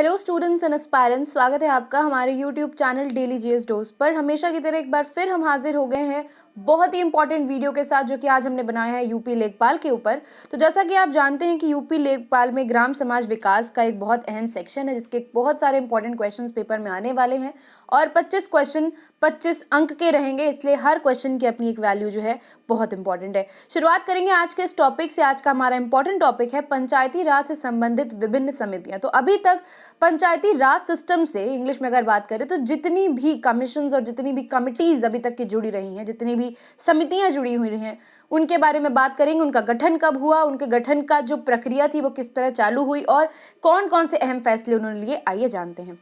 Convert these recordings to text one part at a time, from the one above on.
Hello students and aspirants, स्वागत है आपका हमारे YouTube channel daily GS dose पर। हमेशा की तरह एक बार फिर हम हाजिर हो गए हैं बहुत ही इंपॉर्टेंट वीडियो के साथ, जो कि आज हमने बनाया है यूपी लेखपाल के ऊपर। तो जैसा कि आप जानते हैं कि यूपी लेखपाल में ग्राम समाज विकास का एक बहुत अहम सेक्शन है, जिसके बहुत सारे इंपॉर्टेंट क्वेश्चंस पेपर में आने वाले हैं और 25 क्वेश्चन 25 अंक के रहेंगे, इसलिए हर क्वेश्चन की अपनी एक वैल्यू जो है बहुत इंपॉर्टेंट है। शुरुआत करेंगे आज के इस टॉपिक से। आज का हमारा इंपॉर्टेंट टॉपिक है पंचायती राज से संबंधित विभिन्न समितियां। तो अभी तक पंचायती राज सिस्टम से इंग्लिश में अगर बात करें तो जितनी भी कमीशंस और जितनी भी कमिटीज अभी तक की जुड़ी रही हैं, जितनी भी समितियां जुड़ी हुई हैं, उनके बारे में बात करेंगे। उनका गठन कब हुआ, उनके गठन का जो प्रक्रिया थी वो किस तरह चालू हुई और कौन कौन से अहम फैसले उन्होंने लिए, आइए जानते हैं।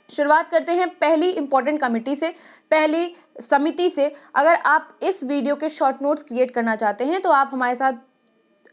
शुरुआत करते हैं पहली इंपॉर्टेंट कमिटी से, पहली समिति से। अगर आप इस वीडियो के शॉर्ट नोट्स क्रिएट करना चाहते हैं तो आप हमारे साथ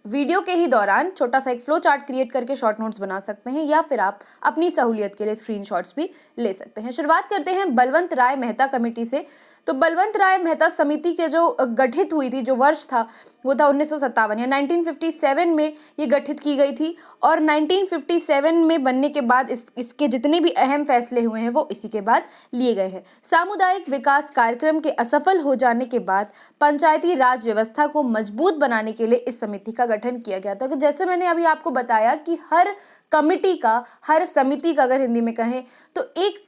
वीडियो के ही दौरान छोटा सा एक फ्लो चार्ट क्रिएट करके शॉर्ट नोट्स बना सकते हैं, या फिर आप अपनी सहूलियत के लिए स्क्रीनशॉट्स भी ले सकते हैं। शुरुआत करते हैं बलवंत राय मेहता कमेटी से। तो बलवंत राय मेहता समिति के जो गठित हुई थी, जो वर्ष था वो था 1957 या 1957 में ये गठित की गई थी। और 1957 में बनने के बाद इसके जितने भी अहम फैसले हुए हैं वो इसी के बाद लिए गए हैं। सामुदायिक विकास कार्यक्रम के असफल हो जाने के बाद पंचायती राज व्यवस्था को मजबूत बनाने के लिए इस समिति का गठन किया गया था। तो जैसे मैंने अभी आपको बताया कि हर कमिटी का, हर समिति का अगर हिंदी में कहें तो एक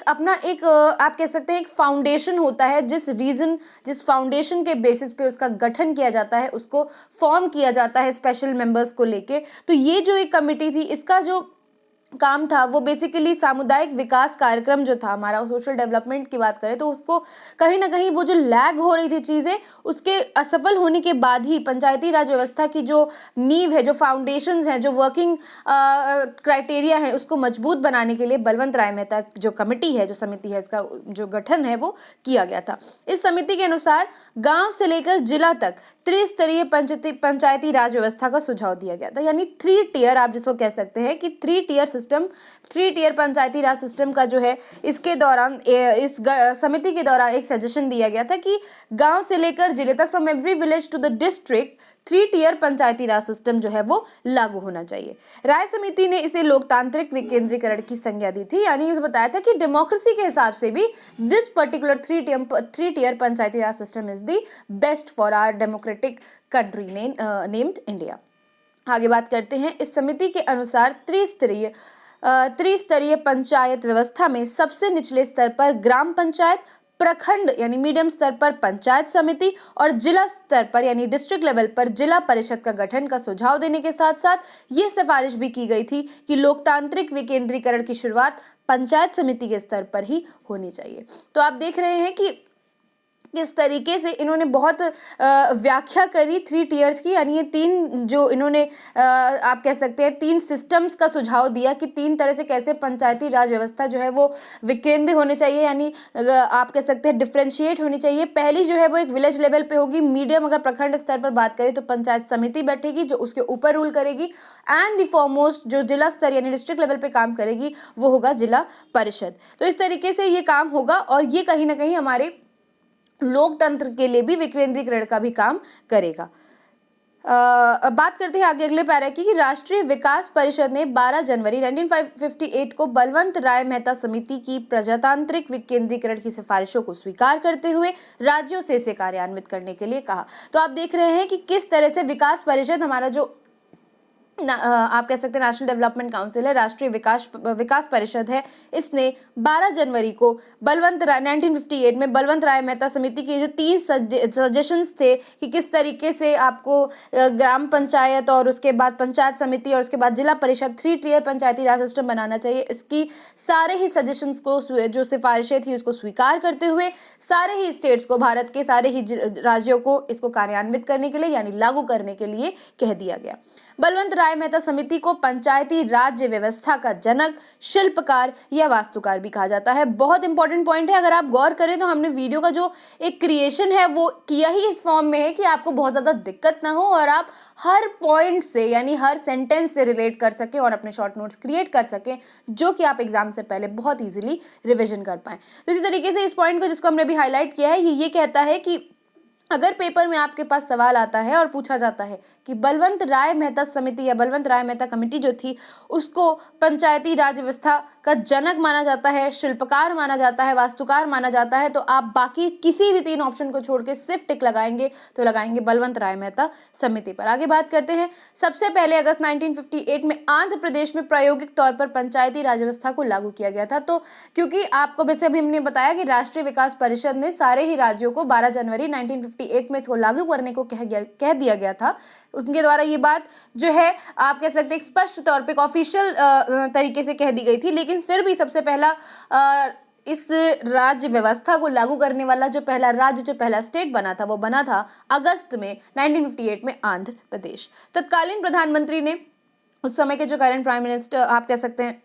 अपना एक आप कह सकते हैं एक फाउंडेशन होता है, जिस फाउंडेशन के बेसिस पे उसका गठन किया जाता है, उसको फॉर्म किया जाता है स्पेशल मेंबर्स को लेके। तो ये जो एक कमिटी थी, इसका जो काम था वो बेसिकली सामुदायिक विकास कार्यक्रम जो था हमारा, सोशल डेवलपमेंट की बात करें तो उसको कहीं ना कहीं वो जो लैग हो रही थी चीज़ें, उसके असफल होने के बाद ही पंचायती राज व्यवस्था की जो नींव है, जो फाउंडेशंस हैं, जो वर्किंग क्राइटेरिया है, उसको मजबूत बनाने के लिए बलवंत राय मेहता जो कमेटी है, जो समिति है, इसका जो गठन है वो किया गया था। इस समिति के अनुसार गाँव से लेकर जिला तक त्रिस्तरीय पंचायती राज व्यवस्था का सुझाव दिया गया था। यानी 3 टियर आप जिसको कह सकते हैं कि 3 टियर पंचायती राज सिस्टम का जो है, इसके दौरान इस समिति के दौरान एक सजेशन दिया गया था कि गांव से लेकर जिले तक, from every village to the district, 3 tier Panchayati Raj system जो है वो लागू होना चाहिए। राय समिति ने इसे लोकतांत्रिक विकेंद्रीकरण की संज्ञा दी थी। यानी इसे बताया था कि डेमोक्रेसी के हिसाब से भी this particular 3 tier Panchayati Raj system is the best for our democratic country named India. आगे बात करते हैं। इस समिति के अनुसार त्रिस्तरीय पंचायत व्यवस्था में सबसे निचले स्तर पर ग्राम पंचायत, प्रखंड यानी मीडियम स्तर पर पंचायत समिति और जिला स्तर पर यानी डिस्ट्रिक्ट लेवल पर जिला परिषद का गठन का सुझाव देने के साथ साथ ये सिफारिश भी की गई थी कि लोकतांत्रिक विकेंद्रीकरण की शुरुआत पंचायत समिति के स्तर पर ही होनी चाहिए। तो आप देख रहे हैं कि किस तरीके से इन्होंने बहुत व्याख्या करी 3 टियर्स की। यानी ये 3 जो इन्होंने आप कह सकते हैं 3 सिस्टम्स का सुझाव दिया कि 3 तरह से कैसे पंचायती राज व्यवस्था जो है वो विकेंद्र होनी चाहिए, यानी आप कह सकते हैं डिफ्रेंशिएट होनी चाहिए। पहली जो है वो एक विलेज लेवल पे होगी, मीडियम अगर प्रखंड स्तर पर बात करें तो पंचायत समिति बैठेगी जो उसके ऊपर रूल करेगी, एंड द फॉरमोस्ट जो जिला स्तर यानी डिस्ट्रिक्ट लेवल पे काम करेगी वो होगा जिला परिषद। तो इस तरीके से ये काम होगा और ये कहीं ना कहीं हमारे लोकतंत्र के लिए भी विकेंद्रीकरण का भी काम करेगा। अब बात करते हैं आगे अगले पैरा की कि राष्ट्रीय विकास परिषद ने 12 जनवरी 1958 को बलवंत राय मेहता समिति की प्रजातांत्रिक विकेंद्रीकरण की सिफारिशों को स्वीकार करते हुए राज्यों से इसे कार्यान्वित करने के लिए कहा। तो आप देख रहे हैं कि किस तरह से विकास परिषद, हमारा जो आप कह सकते हैं नेशनल डेवलपमेंट काउंसिल है, राष्ट्रीय विकास परिषद है, इसने 12 जनवरी को 1958 में बलवंत राय मेहता समिति के जो 3 सजेशंस थे कि किस तरीके से आपको ग्राम पंचायत और उसके बाद पंचायत समिति और उसके बाद जिला परिषद 3 टियर पंचायती राज सिस्टम बनाना चाहिए, इसकी सारे ही सजेशंस को, जो सिफारिशें थी उसको स्वीकार करते हुए सारे ही स्टेट्स को, भारत के सारे ही राज्यों को इसको कार्यान्वित करने के लिए यानी लागू करने के लिए कह दिया गया। बलवंत राय मेहता समिति को पंचायती राज्य व्यवस्था का जनक, शिल्पकार या वास्तुकार भी कहा जाता है। बहुत इंपॉर्टेंट पॉइंट है। अगर आप गौर करें तो हमने वीडियो का जो एक क्रिएशन है वो किया ही इस फॉर्म में है कि आपको बहुत ज्यादा दिक्कत ना हो और आप हर पॉइंट से यानी हर सेंटेंस से रिलेट कर सकें और अपने शॉर्ट नोट्स क्रिएट कर सकें, जो कि आप एग्जाम से पहले बहुत इजीली रिविजन कर पाएं। तो इसी तरीके से इस पॉइंट को जिसको हमने अभी हाईलाइट किया है, ये कहता है कि अगर पेपर में आपके पास सवाल आता है और पूछा जाता है कि बलवंत राय मेहता समिति या बलवंत राय मेहता कमेटी जो थी उसको पंचायती राज व्यवस्था का जनक माना जाता है, शिल्पकार माना जाता है, वास्तुकार माना जाता है, तो आप बाकी किसी भी 3 ऑप्शन को छोड़ के सिर्फ टिक लगाएंगे, तो लगाएंगे बलवंत राय मेहता समिति पर। आगे बात करते हैं। सबसे पहले अगस्त 1958 में आंध्र प्रदेश में प्रायोगिक तौर पर पंचायती राज व्यवस्था को लागू किया गया था। तो क्योंकि आपको वैसे अभी हमने बताया कि राष्ट्रीय विकास परिषद ने सारे ही राज्यों को 12 जनवरी 1958 में इसको लागू करने को कह दिया गया था। उसके द्वारा ये बात जो है आप कह सकते हैं स्पष्ट तौर पे ऑफिशियल तरीके से कह दी गई थी, लेकिन फिर भी सबसे पहला इस राज्य व्यवस्था को लागू करने वाला जो पहला राज्य, जो पहला स्टेट बना था, वो बना था अगस्त में 1958 में आंध्र प्रदेश। तत्कालीन प्रधानमंत्री ने उस समय के जो करंट प्राइम मिनिस्टर आप कह सकते हैं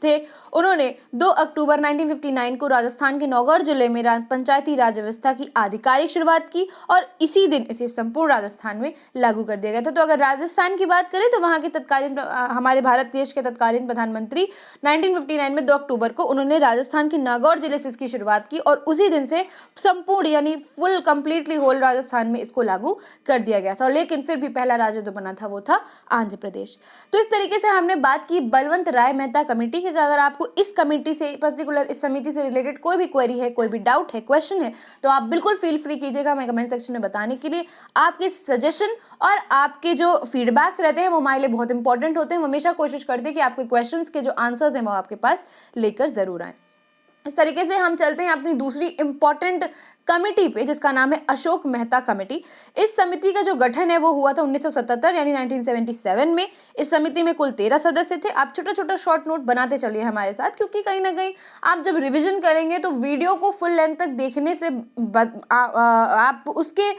थे, उन्होंने 2 अक्टूबर 1959 को राजस्थान के नौगढ़ जिले में पंचायती राज व्यवस्था की आधिकारिक शुरुआत की और इसी दिन इसे संपूर्ण राजस्थान में लागू कर दिया गया था। तो अगर राजस्थान की बात करें तो वहां के तत्कालीन हमारे भारत देश के तत्कालीन प्रधानमंत्री 1959 में 2 अक्टूबर को उन्होंने राजस्थान के नागौर जिले से इसकी शुरुआत की और उसी दिन से संपूर्ण यानी फुल कंप्लीटली होल राजस्थान में इसको लागू कर दिया गया था। लेकिन फिर भी पहला राज्य जो बना था वो था आंध्र प्रदेश। तो इस तरीके से हमने बात की बलवंत राय मेहता कमेटी की। अगर आपको इस कमेटी से पर्टिकुलर इस समिति से रिलेटेड कोई भी क्वेरी है, कोई भी डाउट है, क्वेश्चन है, तो आप बिल्कुल फील फ्री कीजिएगा मैं कमेंट सेक्शन में बताने के लिए। आपके सजेशन और आपके जो फीडबैक्स रहते हैं वो हमारे लिए बहुत इंपॉर्टेंट होते हैं। हम हमेशा कोशिश करते हैं कि आपके क्वेश्चंस के जो आंसर्स हैं वो आपके पास लेकर जरूर आए। इस तरीके से हम चलते हैं अपनी दूसरी इंपॉर्टेंट कमेटी पे जिसका नाम है अशोक मेहता कमेटी। इस समिति का जो गठन है वो हुआ था 1977 यानी 1977 में। इस समिति में कुल 13 सदस्य थे। आप छोटा छोटा शॉर्ट नोट बनाते चलिए हमारे साथ, क्योंकि कहीं ना कहीं आप जब रिवीजन करेंगे तो वीडियो को फुल लेंथ तक देखने से आप उसके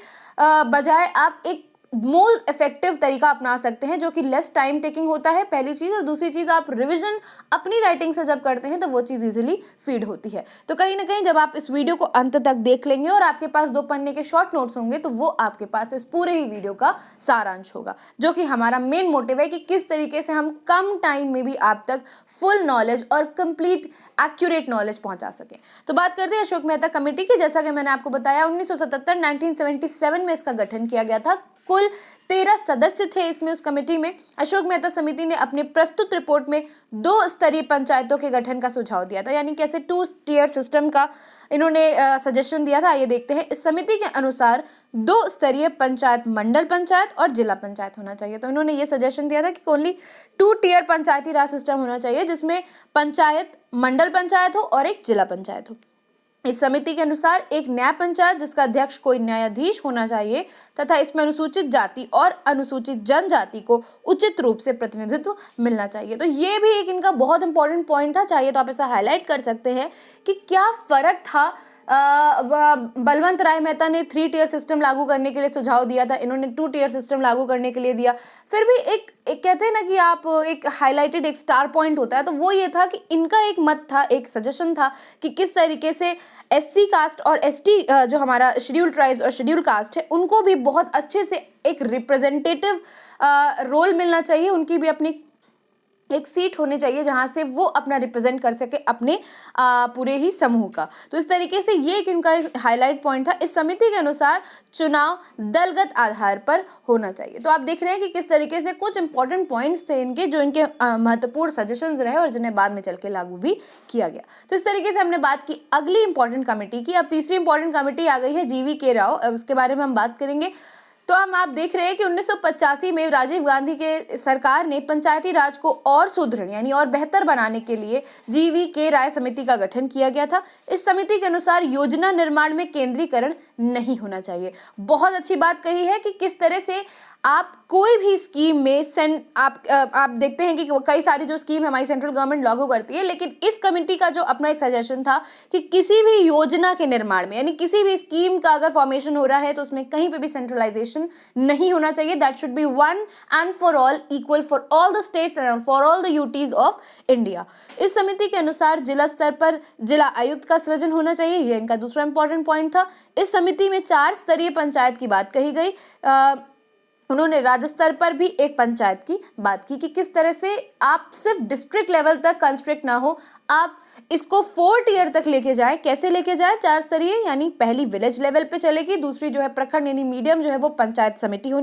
बजाय आप एक मोर इफेक्टिव तरीका अपना सकते हैं जो कि लेस टाइम टेकिंग होता है, पहली चीज। और दूसरी चीज, आप रिवीजन अपनी राइटिंग से जब करते हैं तो वो चीज इजीली फीड होती है। तो कहीं ना कहीं जब आप इस वीडियो को अंत तक देख लेंगे और आपके पास 2 पन्ने के शॉर्ट नोट्स होंगे तो वो आपके पास इस पूरे ही वीडियो का सारांश होगा, जो कि हमारा मेन मोटिव है कि किस तरीके से हम कम टाइम में भी आप तक फुल नॉलेज और कंप्लीट एक्यूरेट नॉलेज पहुंचा सकें। तो बात करते हैं अशोक मेहता कमेटी की। जैसा कि मैंने आपको बताया 1977 में इसका गठन किया गया था। कुल 13 सदस्य थे इसमें उस कमेटी में। अशोक मेहता समिति ने अपने प्रस्तुत रिपोर्ट में 2 स्तरीय पंचायतों के गठन का सुझाव दिया था, यानी कैसे 2 टियर सिस्टम का इन्होंने सजेशन दिया था। ये देखते हैं। इस समिति के अनुसार 2 स्तरीय पंचायत मंडल पंचायत और जिला पंचायत होना चाहिए। तो इन्होंने ये सजेशन दिया था कि only 2 tier Panchayati Raj system होना चाहिए, जिसमें पंचायत मंडल पंचायत हो और एक जिला पंचायत हो। इस समिति के अनुसार एक न्याय पंचायत जिसका अध्यक्ष कोई न्यायाधीश होना चाहिए तथा इसमें अनुसूचित जाति और अनुसूचित जनजाति को उचित रूप से प्रतिनिधित्व मिलना चाहिए। तो ये भी एक इनका बहुत इंपॉर्टेंट पॉइंट था। चाहिए तो आप ऐसा हाईलाइट कर सकते हैं कि क्या फर्क था। बलवंत राय मेहता ने 3 टियर सिस्टम लागू करने के लिए सुझाव दिया था, इन्होंने 2 टियर सिस्टम लागू करने के लिए दिया। फिर भी एक कहते हैं ना कि आप एक हाईलाइटेड एक स्टार पॉइंट होता है, तो वो ये था कि इनका एक मत था, एक सजेशन था कि किस तरीके से एससी कास्ट और एसटी जो हमारा शेड्यूल ट्राइब्स और शेड्यूल कास्ट है उनको भी बहुत अच्छे से एक रिप्रेजेंटेटिव रोल मिलना चाहिए, उनकी भी अपनी एक सीट होनी चाहिए जहां से वो अपना रिप्रेजेंट कर सके अपने पूरे ही समूह का। तो इस तरीके से ये एक इनका हाईलाइट पॉइंट था। इस समिति के अनुसार चुनाव दलगत आधार पर होना चाहिए। तो आप देख रहे हैं कि किस तरीके से कुछ इंपॉर्टेंट पॉइंट्स थे इनके, जो इनके महत्वपूर्ण सजेशंस रहे और जिन्हें बाद में चल के लागू भी किया गया। तो इस तरीके से हमने बात की अगली इंपॉर्टेंट कमेटी की। अब तीसरी इंपॉर्टेंट कमेटी आ गई है GV राव। अब उसके बारे में हम बात करेंगे। तो हम आप देख रहे हैं कि 1985 में राजीव गांधी के सरकार ने पंचायती राज को और सुदृढ़ यानी और बेहतर बनाने के लिए GV राय समिति का गठन किया गया था। इस समिति के अनुसार योजना निर्माण में केंद्रीकरण नहीं होना चाहिए। बहुत अच्छी बात कही है कि किस तरह से आप कोई भी स्कीम में आप देखते हैं कि कई सारी जो स्कीम हमारी सेंट्रल गवर्नमेंट लागू करती है, लेकिन इस कमेटी का जो अपना एक सजेशन था कि किसी भी योजना के निर्माण में यानी किसी भी स्कीम का अगर फॉर्मेशन हो रहा है तो उसमें कहीं पे भी सेंट्रलाइजेशन नहीं होना चाहिए। That should be one and for all, equal for all the states and for all the UTs of India. इस समिति के अनुसार जिला स्तर पर जिला आयुक्त का सृजन होना चाहिए। यह इनका दूसरा इंपॉर्टेंट पॉइंट था। इस समिति में 4 स्तरीय पंचायत की बात कही गई। उन्होंने राज्य स्तर पर भी एक पंचायत की बात की कि किस तरह से आप सिर्फ डिस्ट्रिक्ट लेवल तक कंस्ट्रक्ट ना हो, आप इसको 4 टियर तक लेके जाएं। कैसे लेके जाएं? 4 स्तरीय, यानी पहली विलेज लेवल पे चलेगी, दूसरी जो है प्रखंड यानी मीडियम जो है वो पंचायत समिति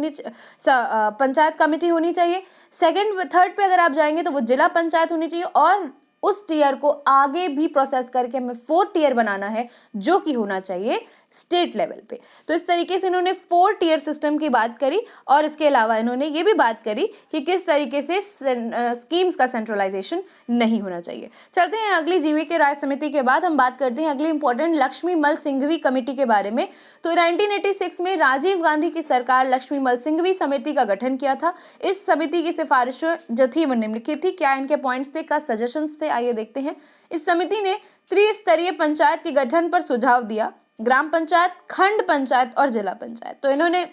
पंचायत कमेटी होनी चाहिए। सेकंड थर्ड पे अगर आप जाएंगे तो वो जिला पंचायत होनी चाहिए, और उस टियर को आगे भी प्रोसेस करके हमें 4 टियर बनाना है, जो कि होना चाहिए स्टेट लेवल पे। तो इस तरीके से इन्होंने 4 टियर सिस्टम की बात करी, और इसके अलावा इन्होंने ये भी बात करी कि किस तरीके से स्कीम्स का सेंट्रलाइजेशन नहीं होना चाहिए। चलते हैं अगली जीवीके राय समिति के बाद हम बात करते हैं अगली इंपॉर्टेंट लक्ष्मी मल सिंघवी कमेटी के बारे में। तो 1986 में राजीव गांधी की सरकार लक्ष्मी मल सिंघवी समिति का गठन किया था। इस समिति की सिफारिशें जो थी वो निम्नलिखित थी। क्या इनके पॉइंट्स थे, क्या सजेशंस थे, आइए देखते हैं। इस समिति ने त्रिस्तरीय पंचायत के गठन पर सुझाव दिया, ग्राम पंचायत, खंड पंचायत और जिला पंचायत। तो इन्होंने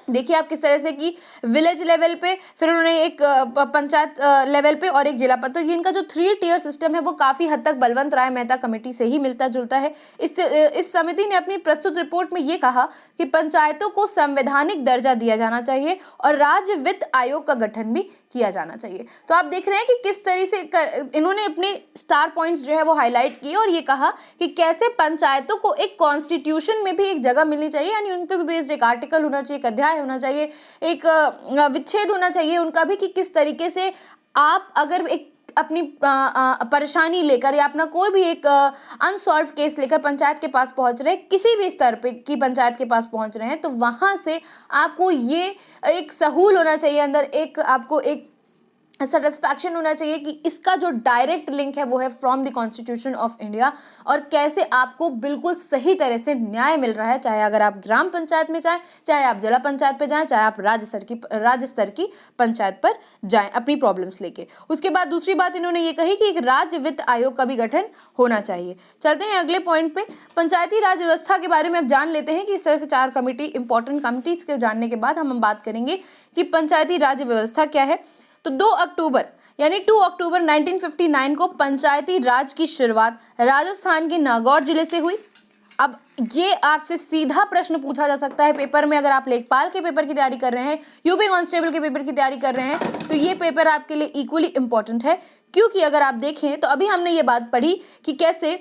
देखिए आप किस तरह से कि विलेज लेवल पे, फिर उन्होंने एक पंचायत लेवल पे और एक जिला पर। तो ये इनका जो 3 टियर सिस्टम है वो काफी हद तक बलवंत राय मेहता कमेटी से ही मिलता जुलता है। इस समिति ने अपनी प्रस्तुत रिपोर्ट में ये कहा कि पंचायतों को संवैधानिक दर्जा दिया जाना चाहिए और राज्य वित्त आयोग का गठन भी किया जाना चाहिए। तो आप देख रहे हैं कि किस तरह से इन्होंने अपने स्टार पॉइंट्स जो है वो हाईलाइट किए, और ये कहा कि कैसे पंचायतों को एक कॉन्स्टिट्यूशन में भी एक जगह मिलनी चाहिए, यानी उन पर भी बेस्ड एक आर्टिकल होना चाहिए, एक अध्याय होना चाहिए, एक विच्छेद होना चाहिए उनका भी, कि किस तरीके से आप अगर एक अपनी परेशानी लेकर या अपना कोई भी एक अनसॉल्व केस लेकर पंचायत के पास पहुंच रहे हैं, किसी भी स्तर पे की पंचायत के पास पहुंच रहे हैं, तो वहां से आपको ये एक सहूल होना चाहिए अंदर, एक आपको एक सेटिस्फैक्शन होना चाहिए कि इसका जो डायरेक्ट लिंक है वो है from the constitution of India, और कैसे आपको बिल्कुल सही तरह से न्याय मिल रहा है, चाहे अगर आप ग्राम पंचायत में जाएं, चाहे आप जिला पंचायत पे जाएं, चाहे आप राज्य स्तर की पंचायत पर जाएं अपनी प्रॉब्लम्स लेके। उसके बाद दूसरी बात इन्होंने ये कही कि एक राज्य वित्त आयोग का भी गठन होना चाहिए। चलते हैं अगले पॉइंट पे। पंचायती राज व्यवस्था के बारे में अब जान लेते हैं कि इस तरह से 4 कमेटी इंपॉर्टेंट कमिटीज के जानने के बाद हम बात करेंगे कि पंचायती राज व्यवस्था क्या है। तो 2 अक्टूबर यानी 2 अक्टूबर 1959 को पंचायती राज की शुरुआत राजस्थान के नागौर जिले से हुई। अब ये आपसे सीधा प्रश्न पूछा जा सकता है पेपर में, अगर आप लेखपाल के पेपर की तैयारी कर रहे हैं, यूपी कांस्टेबल के पेपर की तैयारी कर रहे हैं, तो ये पेपर आपके लिए इक्वली इंपॉर्टेंट है। क्योंकि अगर आप देखें तो अभी हमने ये बात पढ़ी कि कैसे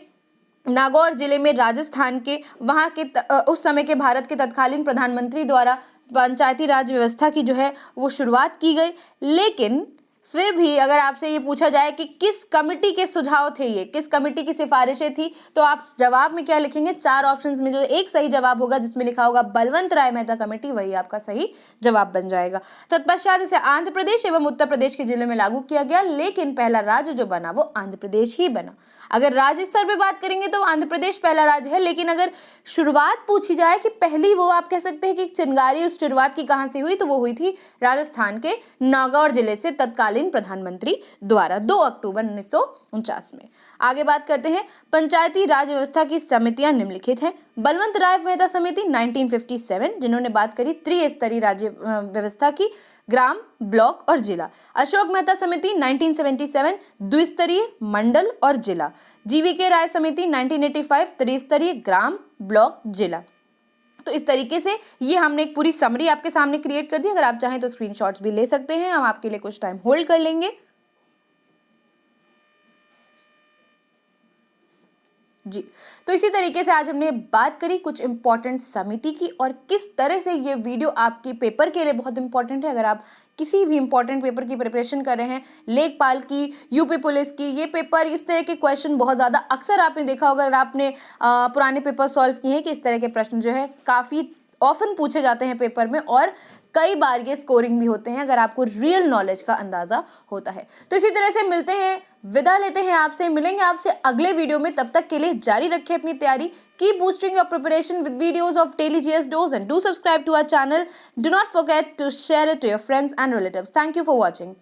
नागौर जिले में राजस्थान के वहाँ के उस समय के भारत के तत्कालीन प्रधानमंत्री द्वारा पंचायती राज व्यवस्था की जो है वो शुरुआत की गई। लेकिन फिर भी अगर आपसे ये पूछा जाए कि किस कमेटी के सुझाव थे, ये किस कमेटी की सिफारिशें थी, तो आप जवाब में क्या लिखेंगे? 4 ऑप्शंस में जो एक सही जवाब होगा जिसमें लिखा होगा बलवंत राय मेहता कमेटी, वही आपका सही जवाब बन जाएगा। तत्पश्चात इसे आंध्र प्रदेश एवं उत्तर प्रदेश के जिले में लागू किया गया, लेकिन पहला राज्य जो बना वो आंध्र प्रदेश ही बना। अगर राज्य स्तर पे बात करेंगे तो आंध्र प्रदेश पहला राज्य है, लेकिन अगर शुरुआत पूछी जाए कि पहली, वो आप कह सकते हैं कि चिंगारी उस शुरुआत की कहां से हुई, तो वो हुई थी राजस्थान के नागौर जिले से तत्कालीन प्रधानमंत्री द्वारा 2 अक्टूबर 1949 में। आगे बात करते हैं। पंचायती राज व्यवस्था की समितियां निम्नलिखित हैं। बलवंत राय मेहता समिति 1957, जिन्होंने बात करी त्रिस्तरीय राज्य व्यवस्था की, ग्राम, ब्लॉक और जिला। अशोक मेहता समिति 1977, द्विस्तरीय, मंडल और जिला। जीवीके राय समिति 1985, त्रिस्तरीय, ग्राम, ब्लॉक, जिला। तो इस तरीके से ये हमने एक पूरी समरी आपके सामने क्रिएट कर दी। अगर आप चाहें तो स्क्रीनशॉट्स भी ले सकते हैं, हम आपके लिए कुछ टाइम होल्ड कर लेंगे। जी, तो इसी तरीके से आज हमने बात करी कुछ इंपॉर्टेंट समिति की, और किस तरह से ये वीडियो आपके पेपर के लिए बहुत इंपॉर्टेंट है। अगर आप किसी भी इंपॉर्टेंट पेपर की प्रिपरेशन कर रहे हैं, लेखपाल की, यूपी पुलिस की, ये पेपर, इस तरह के क्वेश्चन बहुत ज़्यादा अक्सर आपने देखा होगा, अगर आपने पुराने पेपर सॉल्व किए हैं, कि इस तरह के प्रश्न जो है काफ़ी ऑफन पूछे जाते हैं पेपर में, और कई बार ये स्कोरिंग भी होते हैं अगर आपको रियल नॉलेज का अंदाजा होता है। तो इसी तरह से मिलते हैं, विदा लेते हैं आपसे, मिलेंगे आपसे अगले वीडियो में। तब तक के लिए जारी रखें अपनी तैयारी, keep boosting your preparation with videos of daily GS dose, and do subscribe to our channel. Do not forget to share it to your friends and relatives. Thank you for watching.